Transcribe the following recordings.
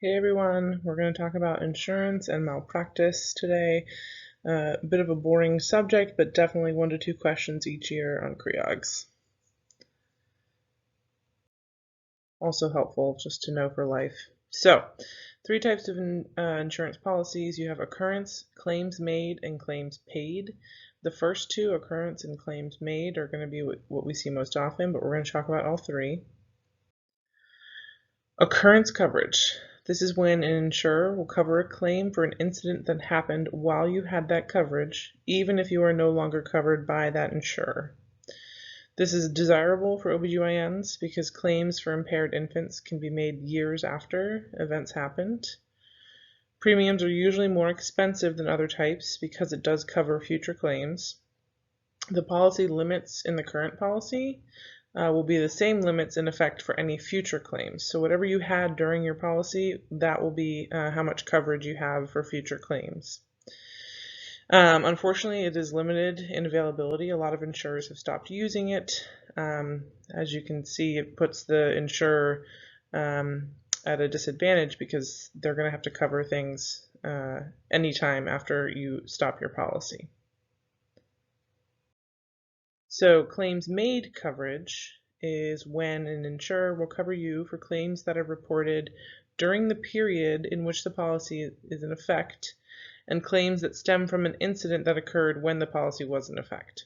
Hey everyone, we're going to talk about insurance and malpractice today. A bit of a boring subject, but definitely 1 to 2 questions each year on CREOGs. Also helpful just to know for life. So, 3 types of insurance policies. You have occurrence, claims made, and claims paid. The first 2, occurrence and claims made, are going to be what we see most often, but we're going to talk about all 3. Occurrence coverage. This is when an insurer will cover a claim for an incident that happened while you had that coverage, even if you are no longer covered by that insurer. This is desirable for OBGYNs because claims for impaired infants can be made years after events happened. Premiums are usually more expensive than other types because it does cover future claims. The policy limits in the current policy will be the same limits in effect for any future claims. So whatever you had during your policy, that will be how much coverage you have for future claims. Unfortunately, it is limited in availability. A lot of insurers have stopped using it. As you can see, it puts the insurer at a disadvantage because they're going to have to cover things anytime after you stop your policy. So claims made coverage is when an insurer will cover you for claims that are reported during the period in which the policy is in effect and claims that stem from an incident that occurred when the policy was in effect.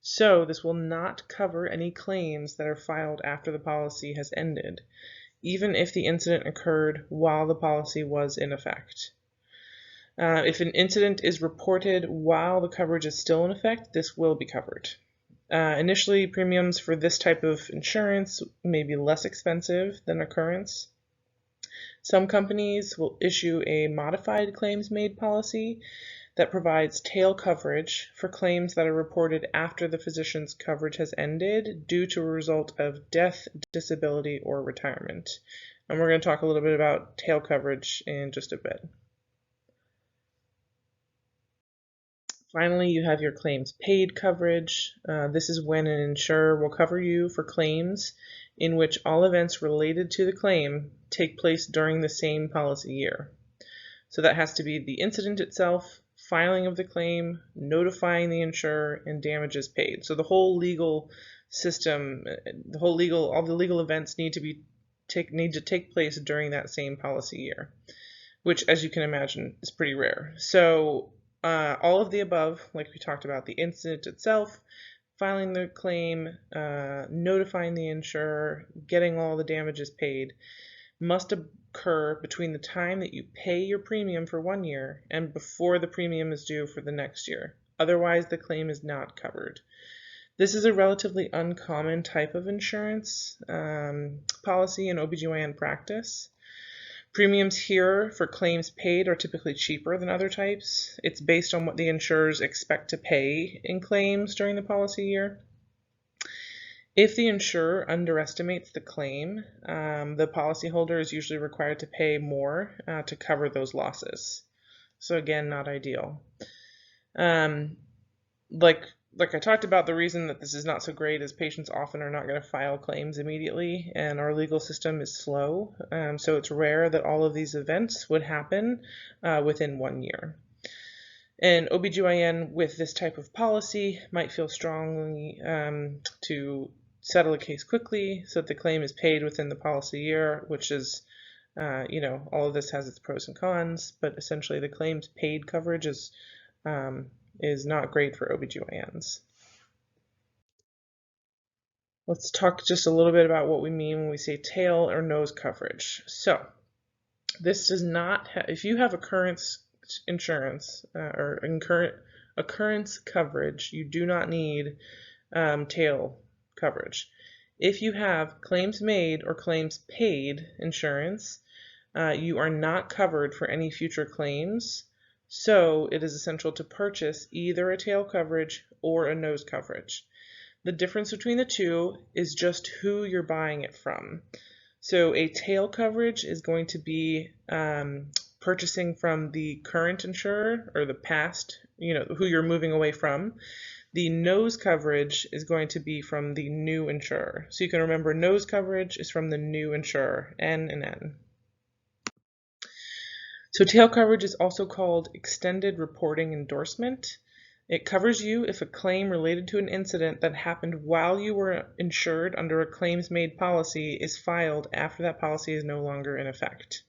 So this will not cover any claims that are filed after the policy has ended, even if the incident occurred while the policy was in effect. If an incident is reported while the coverage is still in effect, this will be covered. Initially, premiums for this type of insurance may be less expensive than occurrence. Some companies will issue a modified claims made policy that provides tail coverage for claims that are reported after the physician's coverage has ended due to a result of death, disability, or retirement. And we're going to talk a little bit about tail coverage in just a bit. Finally, you have your claims paid coverage. This is when an insurer will cover you for claims in which all events related to the claim take place during the same policy year. So that has to be the incident itself, filing of the claim, notifying the insurer, and damages paid. So the whole legal system, all the legal events need to take place during that same policy year, which, as you can imagine, is pretty rare. So all of the above, like we talked about, the incident itself, filing the claim, notifying the insurer, getting all the damages paid, must occur between the time that you pay your premium for 1 year and before the premium is due for the next year. Otherwise, the claim is not covered. This is a relatively uncommon type of insurance policy in OBGYN practice. Premiums here for claims paid are typically cheaper than other types. It's based on what the insurers expect to pay in claims during the policy year. If the insurer underestimates the claim, the policyholder is usually required to pay more to cover those losses. So again, not ideal. Like I talked about, the reason that this is not so great is patients often are not going to file claims immediately, and our legal system is slow, so it's rare that all of these events would happen within 1 year. An OBGYN with this type of policy might feel strongly to settle a case quickly so that the claim is paid within the policy year, which is, all of this has its pros and cons, but essentially the claims paid coverage is not great for OBGYNs. Let's talk just a little bit about what we mean when we say tail or nose coverage. So this does not if you have occurrence insurance or occurrence coverage, you do not need tail coverage. If you have claims made or claims paid insurance, you are not covered for any future claims. So it is essential to purchase either a tail coverage or a nose coverage. The difference between the two is just who you're buying it from. So a tail coverage is going to be purchasing from the current insurer or the past, who you're moving away from. The nose coverage is going to be from the new insurer. So you can remember nose coverage is from the new insurer, N and N. So tail coverage is also called extended reporting endorsement. It covers you if a claim related to an incident that happened while you were insured under a claims-made policy is filed after that policy is no longer in effect.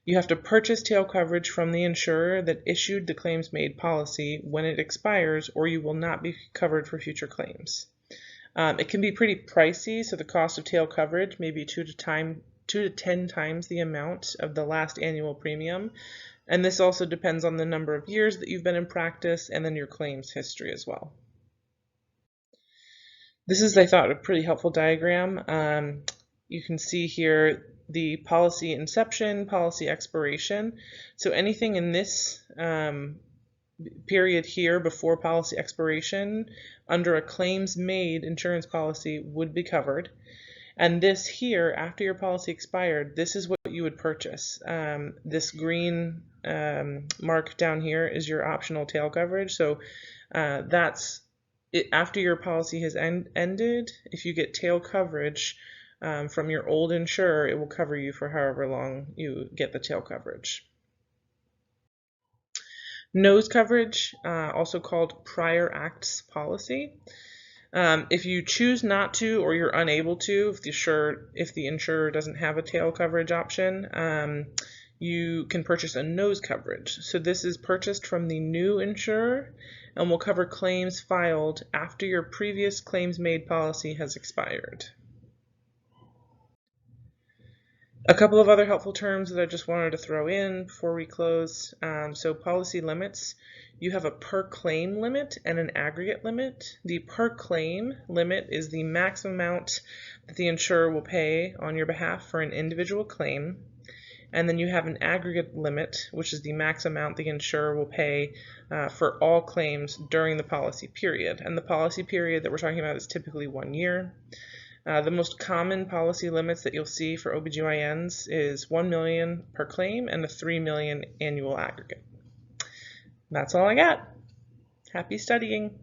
You have to purchase tail coverage from the insurer that issued the claims-made policy when it expires, or you will not be covered for future claims. It can be pretty pricey, so the cost of tail coverage may be 2 to 10 times the amount of the last annual premium. And this also depends on the number of years that you've been in practice and then your claims history as well. This is, I thought, a pretty helpful diagram. You can see here the policy inception, policy expiration. So anything in this period here before policy expiration under a claims-made insurance policy would be covered. And this here, after your policy expired, this is what you would purchase. This green mark down here is your optional tail coverage. So that's it. After your policy has ended, if you get tail coverage from your old insurer, it will cover you for however long you get the tail coverage. Nose coverage, also called prior acts policy. If you choose not to, or you're unable to, if the insurer doesn't have a tail coverage option, you can purchase a nose coverage. So this is purchased from the new insurer and will cover claims filed after your previous claims-made policy has expired. A couple of other helpful terms that I just wanted to throw in before we close. So policy limits. You have a per claim limit and an aggregate limit. The per claim limit is the maximum amount that the insurer will pay on your behalf for an individual claim. And then you have an aggregate limit, which is the max amount the insurer will pay for all claims during the policy period. And the policy period that we're talking about is typically 1 year. The most common policy limits that you'll see for OBGYNs is $1 million per claim and a $3 million annual aggregate. That's all I got. Happy studying.